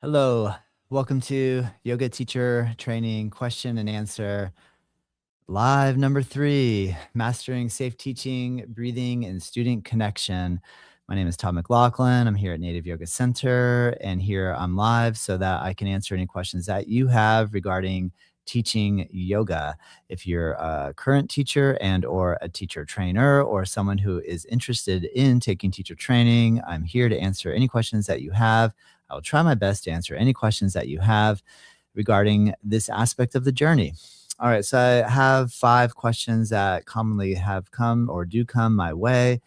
Hello, welcome to Yoga Teacher Training Question and Answer Live number 3, Mastering Safe Teaching, Breathing, and Student Connection. My name is Todd McLaughlin. I'm here at Native Yoga Center, and here I'm live so that I can answer any questions that you have regarding teaching yoga. If you're a current teacher and or a teacher trainer or someone who is interested in taking teacher training, I'm here to answer any questions that you have. I will try my best to answer any questions that you have regarding this aspect of the journey. All right, so I have 5 questions that commonly have come or do come my way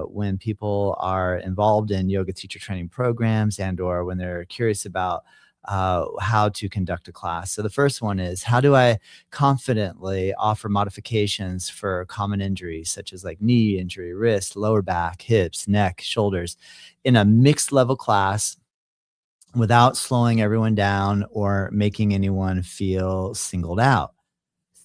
when people are involved in yoga teacher training programs and or when they're curious about how to conduct a class. So the first one is, how do I confidently offer modifications for common injuries such as like knee injury, wrist, lower back, hips, neck, shoulders in a mixed level class without slowing everyone down or making anyone feel singled out?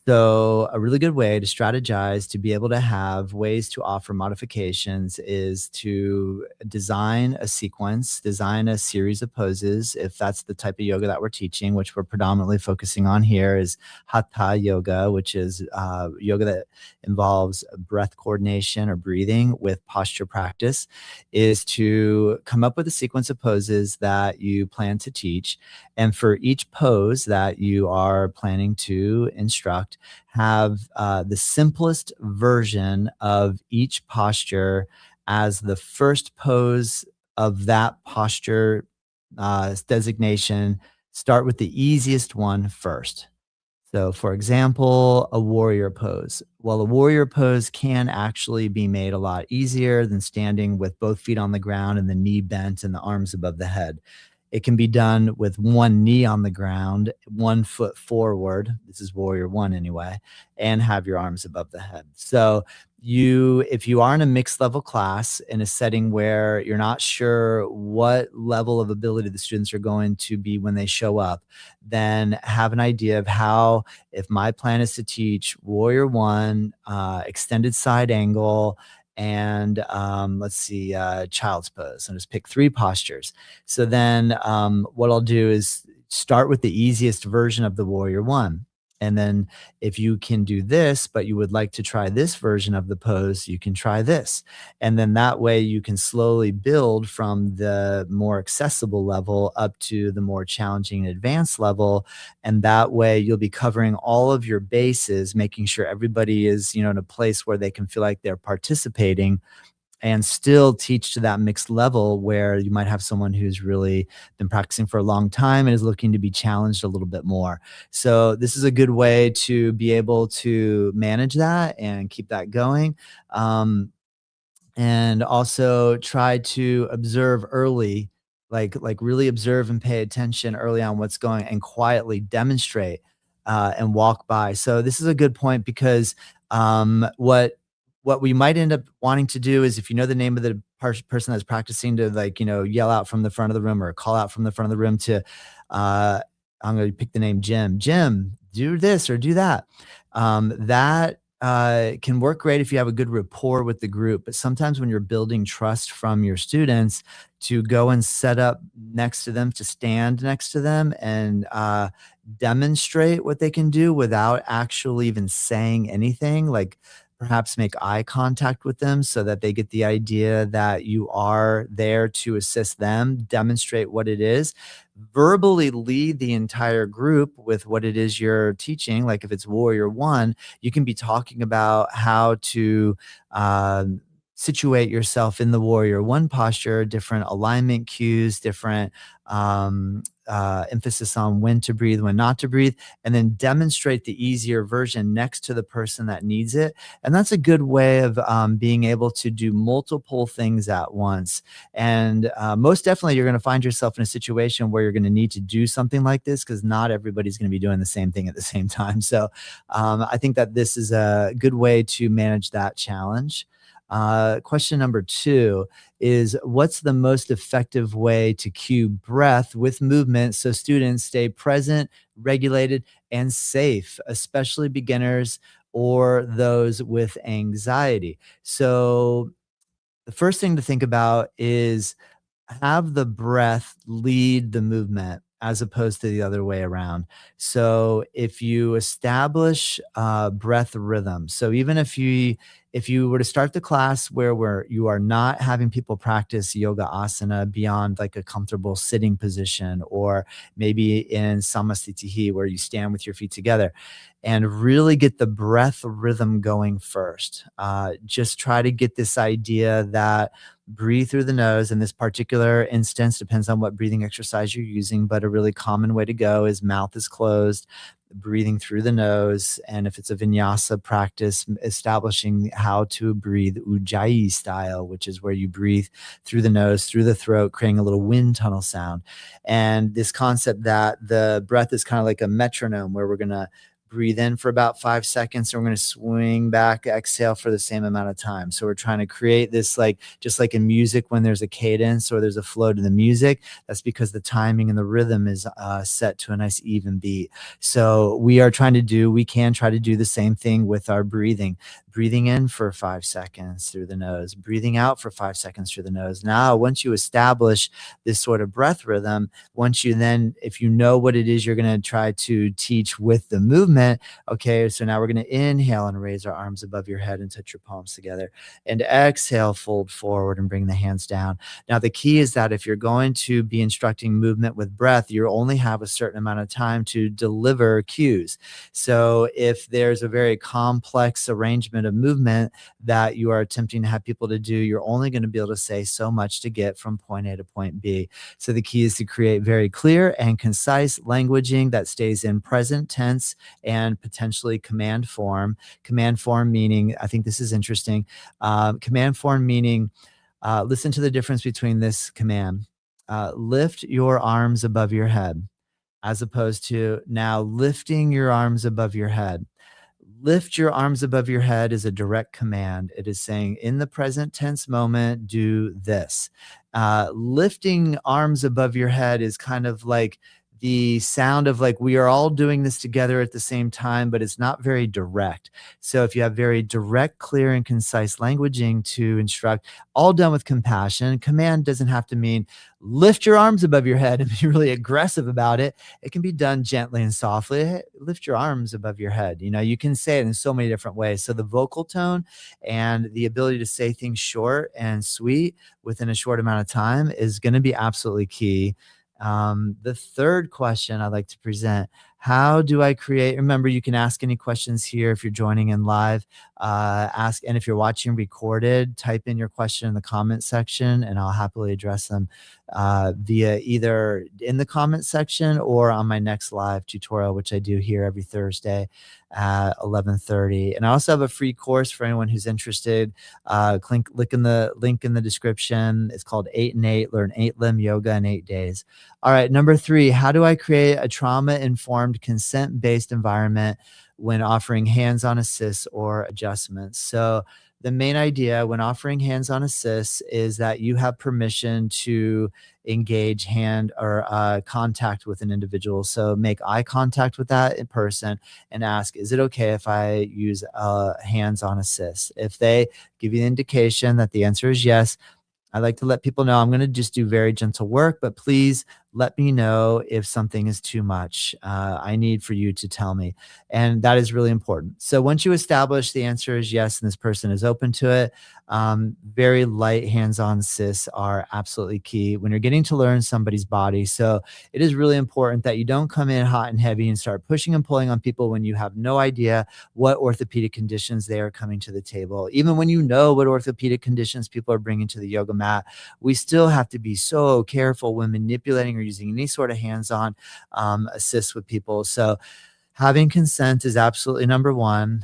So, a really good way to strategize to be able to have ways to offer modifications is to design a sequence, design a series of poses. If that's the type of yoga that we're teaching, which we're predominantly focusing on here, is Hatha yoga, which is yoga that involves breath coordination or breathing with posture practice, is to come up with a sequence of poses that you plan to teach. And for each pose that you are planning to instruct, have the simplest version of each posture as the first pose of that posture designation. Start with the easiest one first. So, for example, a warrior pose. Well, a warrior pose can actually be made a lot easier than standing with both feet on the ground and the knee bent and the arms above the head. It can be done with one knee on the ground, 1 foot forward. This is warrior one anyway, and have your arms above the head. So, if you are in a mixed level class in a setting where you're not sure what level of ability the students are going to be when they show up, then have an idea of how, if my plan is to teach warrior one, extended side angle, and let's see, child's pose. And just pick 3 postures. So then what I'll do is start with the easiest version of the warrior one. And then if you can do this, but you would like to try this version of the pose, you can try this. And then that way you can slowly build from the more accessible level up to the more challenging and advanced level. And that way you'll be covering all of your bases, making sure everybody is, in a place where they can feel like they're participating and still teach to that mixed level where you might have someone who's really been practicing for a long time and is looking to be challenged a little bit more. So this is a good way to be able to manage that and keep that going. And also try to observe early, like really observe and pay attention early on what's going and quietly demonstrate and walk by. So this is a good point because what we might end up wanting to do is, if you know the name of the person that's practicing, to yell out from the front of the room or call out from the front of the room to I'm going to pick the name Jim, do this or do that. That can work great if you have a good rapport with the group. But sometimes when you're building trust from your students, to go and set up next to them, to stand next to them and demonstrate what they can do without actually even saying anything, like perhaps make eye contact with them so that they get the idea that you are there to assist them, demonstrate what it is, verbally lead the entire group with what it is you're teaching. Like if it's warrior one, you can be talking about how to situate yourself in the warrior one posture, different alignment cues, different emphasis on when to breathe, when not to breathe, and then demonstrate the easier version next to the person that needs it. And that's a good way of being able to do multiple things at once. And most definitely, you're going to find yourself in a situation where you're going to need to do something like this because not everybody's going to be doing the same thing at the same time. So I think that this is a good way to manage that challenge. Question number 2 is, what's the most effective way to cue breath with movement so students stay present, regulated, and safe, especially beginners or those with anxiety? So the first thing to think about is have the breath lead the movement as opposed to the other way around. So if you establish breath rhythm, so even if you were to start the class where you are not having people practice yoga asana beyond like a comfortable sitting position, or maybe in samasthiti where you stand with your feet together, and really get the breath rhythm going first. Just try to get this idea that breathe through the nose. In this particular instance, depends on what breathing exercise you're using, but a really common way to go is mouth is closed, breathing through the nose. And if it's a vinyasa practice, establishing how to breathe ujjayi style, which is where you breathe through the nose, through the throat, creating a little wind tunnel sound. And this concept that the breath is kind of like a metronome, where we're going to breathe in for about 5 seconds and we're going to swing back, exhale for the same amount of time. So we're trying to create this, like just like in music when there's a cadence or there's a flow to the music, that's because the timing and the rhythm is set to a nice even beat. So we can try to do the same thing with our breathing in for 5 seconds through the nose, breathing out for 5 seconds through the nose. Now once you establish this sort of breath rhythm, if you know what it is you're going to try to teach with the movement, okay, so now we're going to inhale and raise our arms above your head and touch your palms together, and exhale, fold forward and bring the hands down. Now the key is that if you're going to be instructing movement with breath, you only have a certain amount of time to deliver cues. So if there's a very complex arrangement of movement that you are attempting to have people to do, you're only going to be able to say so much to get from point A to point B. So the key is to create very clear and concise languaging that stays in present tense and potentially command form. Command form meaning, I think this is interesting. Command form meaning, listen to the difference between this command. Lift your arms above your head, as opposed to now lifting your arms above your head. Lift your arms above your head is a direct command. It is saying, in the present tense moment, do this. Lifting arms above your head is kind of like the sound of like we are all doing this together at the same time, but it's not very direct. So if you have very direct, clear, and concise languaging to instruct, all done with compassion, command doesn't have to mean lift your arms above your head and be really aggressive about it. It can be done gently and softly. Hey, lift your arms above your head. You can say it in so many different ways. So the vocal tone and the ability to say things short and sweet within a short amount of time is going to be absolutely key. The third question I'd like to present: how do I create? Remember, you can ask any questions here if you're joining in live. And if you're watching recorded, type in your question in the comment section, and I'll happily address them via either in the comment section or on my next live tutorial, which I do here every Thursday at 11:30. And I also have a free course for anyone who's interested. Click in the link in the description. It's called 8 and 8, Learn 8 Limb Yoga in 8 days. All right, number 3, how do I create a trauma-informed, consent-based environment when offering hands-on assists or adjustments? So the main idea when offering hands-on assists is that you have permission to engage hand or contact with an individual. So make eye contact with that person and ask, is it okay if I use a hands-on assist? If they give you an indication that the answer is yes, I like to let people know I'm going to just do very gentle work, but please let me know if something is too much. I need for you to tell me. And that is really important. So once you establish the answer is yes, and this person is open to it, very light hands-on assists are absolutely key when you're getting to learn somebody's body. So it is really important that you don't come in hot and heavy and start pushing and pulling on people when you have no idea what orthopedic conditions they are coming to the table. Even when you know what orthopedic conditions people are bringing to the yoga mat, we still have to be so careful when manipulating or using any sort of hands-on assists with people. So having consent is absolutely number one.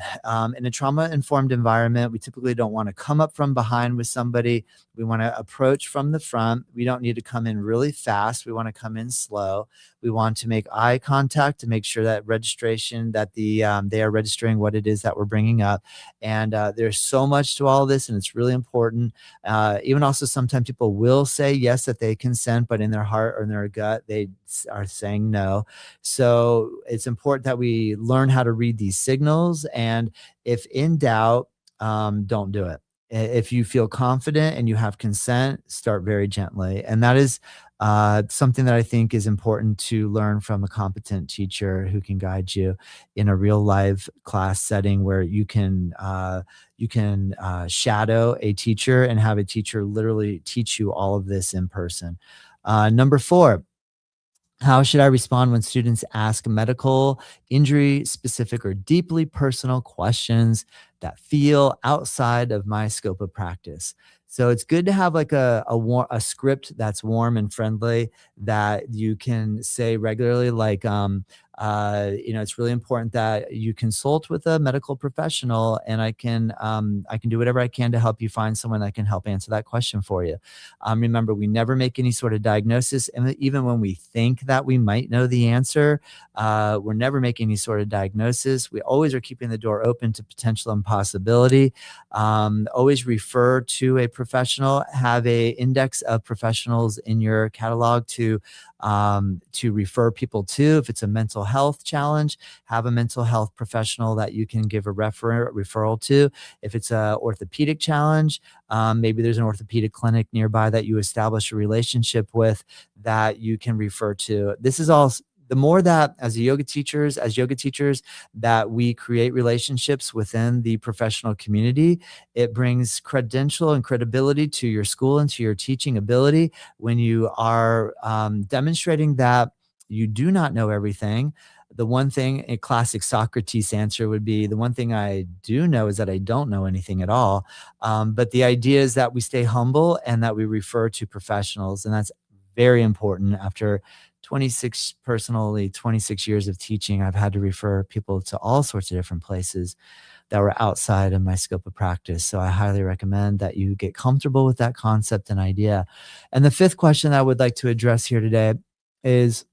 In a trauma-informed environment, we typically don't want to come up from behind with somebody. We want to approach from the front. We don't need to come in really fast. We want to come in slow. We want to make eye contact to make sure that they are registering what it is that we're bringing up. And there's so much to all this, and it's really important. Even also, sometimes people will say yes that they consent, but in their heart or in their gut, they are saying no. So it's important that we learn how to read these signals. And if in doubt, don't do it. If you feel confident and you have consent, start very gently. And that is something that I think is important to learn from a competent teacher who can guide you in a real live class setting where you can shadow a teacher and have a teacher literally teach you all of this in person. Number four, how should I respond when students ask medical, injury specific, or deeply personal questions that feel outside of my scope of practice? So it's good to have like a script that's warm and friendly that you can say regularly. Like, it's really important that you consult with a medical professional, and I can do whatever I can to help you find someone that can help answer that question for you. Remember, we never make any sort of diagnosis. And even when we think that we might know the answer, we're never making any sort of diagnosis. We always are keeping the door open to potential impossibility. Always refer to a professional, have a index of professionals in your catalog to refer people to. If it's a mental health challenge, have a mental health professional that you can give a referral to. If it's a orthopedic challenge, maybe there's an orthopedic clinic nearby that you establish a relationship with that you can refer to. This is all the more that as yoga teachers, that we create relationships within the professional community, it brings credential and credibility to your school and to your teaching ability when you are demonstrating that you do not know everything. The one thing, a classic Socrates answer would be, the one thing I do know is that I don't know anything at all. But the idea is that we stay humble and that we refer to professionals. And that's very important. After 26 years of teaching, I've had to refer people to all sorts of different places that were outside of my scope of practice. So I highly recommend that you get comfortable with that concept and idea. And the fifth question I would like to address here today is,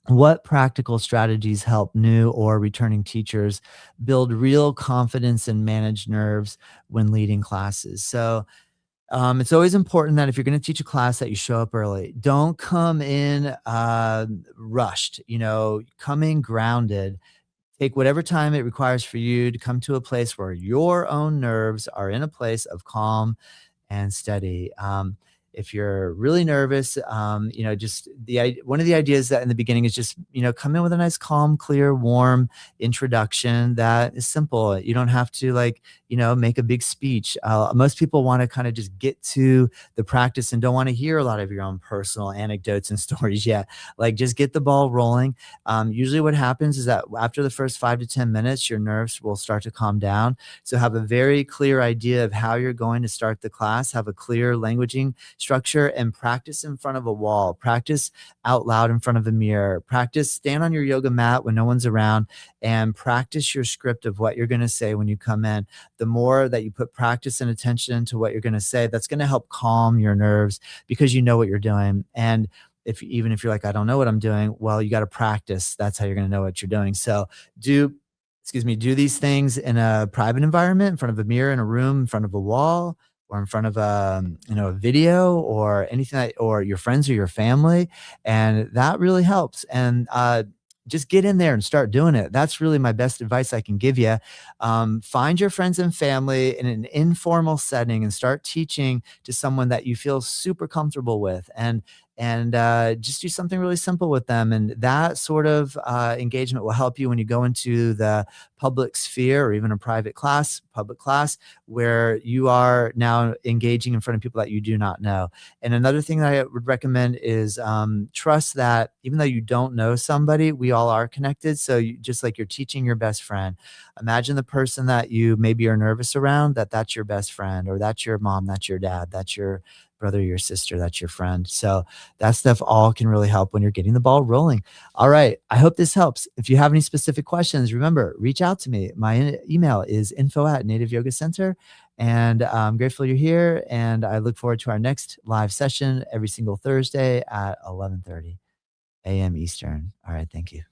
what practical strategies help new or returning teachers build real confidence and manage nerves when leading classes? So it's always important that if you're going to teach a class that you show up early. Don't come in rushed, come in grounded. Take whatever time it requires for you to come to a place where your own nerves are in a place of calm and steady. If you're really nervous, just one of the ideas that in the beginning is just, come in with a nice, calm, clear, warm introduction that is simple. You don't have to make a big speech. Most people want to kind of just get to the practice and don't want to hear a lot of your own personal anecdotes and stories yet. Like, just get the ball rolling. Usually what happens is that after the first 5 to 10 minutes, your nerves will start to calm down. So have a very clear idea of how you're going to start the class, have a clear languaging structure, and practice in front of a wall, practice out loud in front of a mirror, practice stand on your yoga mat when no one's around, and practice your script of what you're going to say when you come in. The more that you put practice and attention to what you're going to say, that's going to help calm your nerves because you know what you're doing. And even if you're like, I don't know what I'm doing, well, you got to practice. That's how you're going to know what you're doing. So do these things in a private environment, in front of a mirror, in a room, in front of a wall, or in front of a video or anything or your friends or your family. And that really helps. And just get in there and start doing it. That's really my best advice I can give you. Find your friends and family in an informal setting and start teaching to someone that you feel super comfortable with, and just do something really simple with them. And that sort of engagement will help you when you go into the public sphere or even a public class, where you are now engaging in front of people that you do not know. And another thing that I would recommend is trust that even though you don't know somebody, we all are connected. So just like you're teaching your best friend, imagine the person that you maybe are nervous around, that's your best friend, or that's your mom, that's your dad, that's your brother, your sister, that's your friend. So that stuff all can really help when you're getting the ball rolling. All right. I hope this helps. If you have any specific questions, remember, reach out to me. My email is info@Native Yoga Center. And I'm grateful you're here. And I look forward to our next live session every single Thursday at 11:30 a.m. Eastern. All right. Thank you.